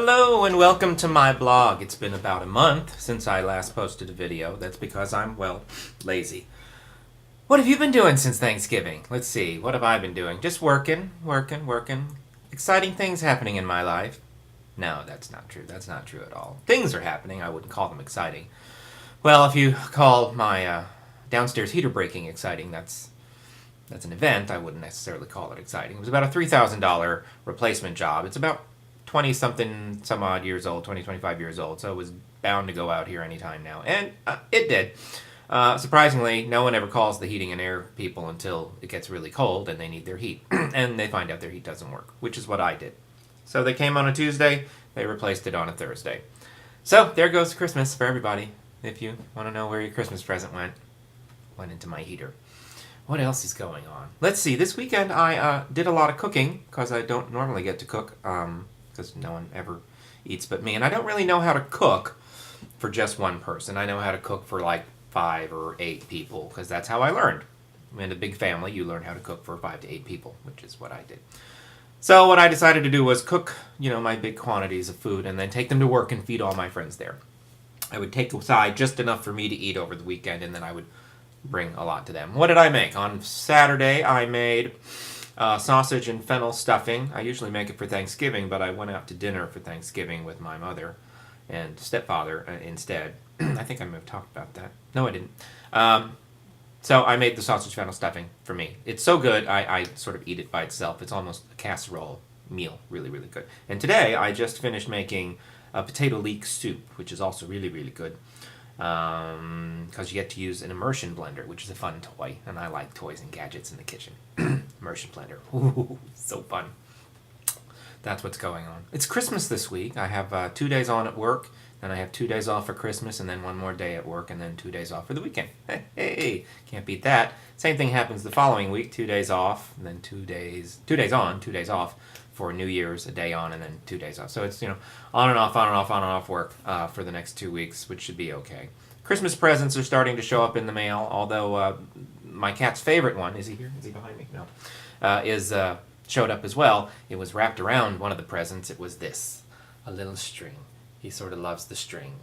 Hello and welcome to my blog. It's been about a month since I last posted a video. That's because I'm, well, lazy. What have you been doing since Thanksgiving? Let's see, what have I been doing? Just working. Exciting things happening in my life. No, that's not true. That's not true at all. Things are happening. I wouldn't call them exciting. Well, if you call my downstairs heater breaking exciting, that's an event. I wouldn't necessarily call it exciting. It was about a $3,000 replacement job. It's about 20-something, some odd years old, 25 years old, so it was bound to go out here anytime now. And it did. Surprisingly, no one ever calls the heating and air people until it gets really cold and they need their heat. And they find out their heat doesn't work, which is what I did. So they came on a Tuesday, they replaced it on a Thursday. So there goes Christmas for everybody. If you want to know where your Christmas present went into my heater. What else is going on? Let's see, this weekend I did a lot of cooking, because I don't normally get to cook, because no one ever eats but me. And I don't really know how to cook for just one person. I know how to cook for like 5 or 8 people, because that's how I learned. In a big family, you learn how to cook for 5 to 8 people, which is what I did. So what I decided to do was cook, my big quantities of food and then take them to work and feed all my friends there. I would take aside just enough for me to eat over the weekend, and then I would bring a lot to them. What did I make? On Saturday, I made sausage and fennel stuffing. I usually make it for Thanksgiving, but I went out to dinner for Thanksgiving with my mother and stepfather instead. I think I may have talked about that. No, I didn't. So I made the sausage fennel stuffing for me. It's so good, I sort of eat it by itself. It's almost a casserole meal. Really, really good. And today, I just finished making a potato leek soup, which is also really, really good. Because you get to use an immersion blender, which is a fun toy, and I like toys and gadgets in the kitchen. Immersion blender. Ooh, so fun. That's what's going on. It's Christmas this week. I have 2 days on at work, then I have 2 days off for Christmas, and then 1 more day at work, and then 2 days off for the weekend. Hey, can't beat that. Same thing happens the following week, 2 days off, and then 2 days on, 2 days off for New Year's, a day on, and then 2 days off. So it's, on and off work for the next 2 weeks, which should be okay. Christmas presents are starting to show up in the mail, although my cat's favorite one, is he here? Is he behind me? No. Showed up as well. It was wrapped around one of the presents. It was this, a little string. He sort of loves the string.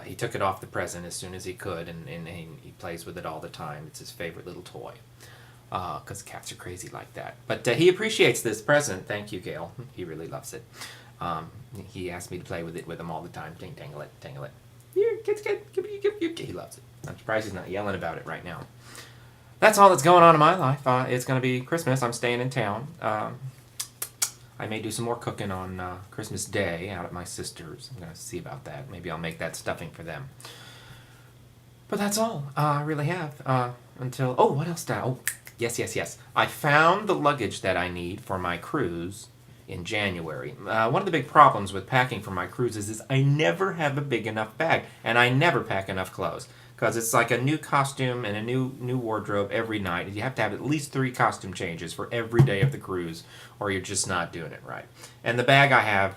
He took it off the present as soon as he could, and he plays with it all the time. It's his favorite little toy. Because cats are crazy like that. But he appreciates this present. Thank you, Gail. He really loves it. He asked me to play with him all the time. Tangle it. Here, kids, he loves it. I'm surprised he's not yelling about it right now. That's all that's going on in my life. It's going to be Christmas. I'm staying in town. I may do some more cooking on Christmas Day out at my sister's. I'm going to see about that. Maybe I'll make that stuffing for them. But that's all I really have until... Oh, what else did I... Oh, yes. I found the luggage that I need for my cruise in January. One of the big problems with packing for my cruises is I never have a big enough bag, and I never pack enough clothes, because it's like a new costume and a new wardrobe every night. You have to have at least 3 costume changes for every day of the cruise, or you're just not doing it right. And the bag I have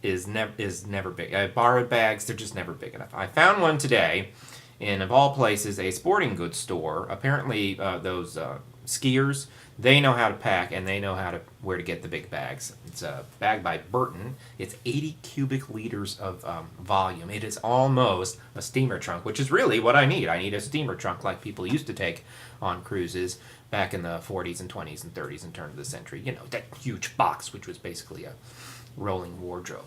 is never big. I borrowed bags, they're just never big enough. I found one today in, of all places, a sporting goods store. Apparently those skiers, they know how to pack, and they know where to get the big bags. It's a bag by Burton. It's 80 cubic liters of volume. It is almost a steamer trunk, which is really what I need. I need a steamer trunk like people used to take on cruises back in the 40s and 20s and 30s and turn of the century. That huge box, which was basically a rolling wardrobe.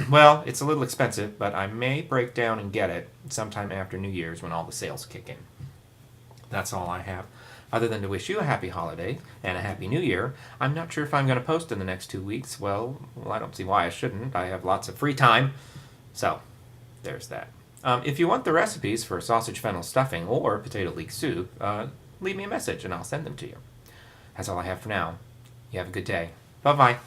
Well, it's a little expensive, but I may break down and get it sometime after New Year's when all the sales kick in. That's all I have. Other than to wish you a happy holiday and a happy new year. I'm not sure if I'm going to post in the next 2 weeks. Well, I don't see why I shouldn't. I have lots of free time. So, there's that. If you want the recipes for sausage fennel stuffing or potato leek soup, leave me a message and I'll send them to you. That's all I have for now. You have a good day. Bye-bye.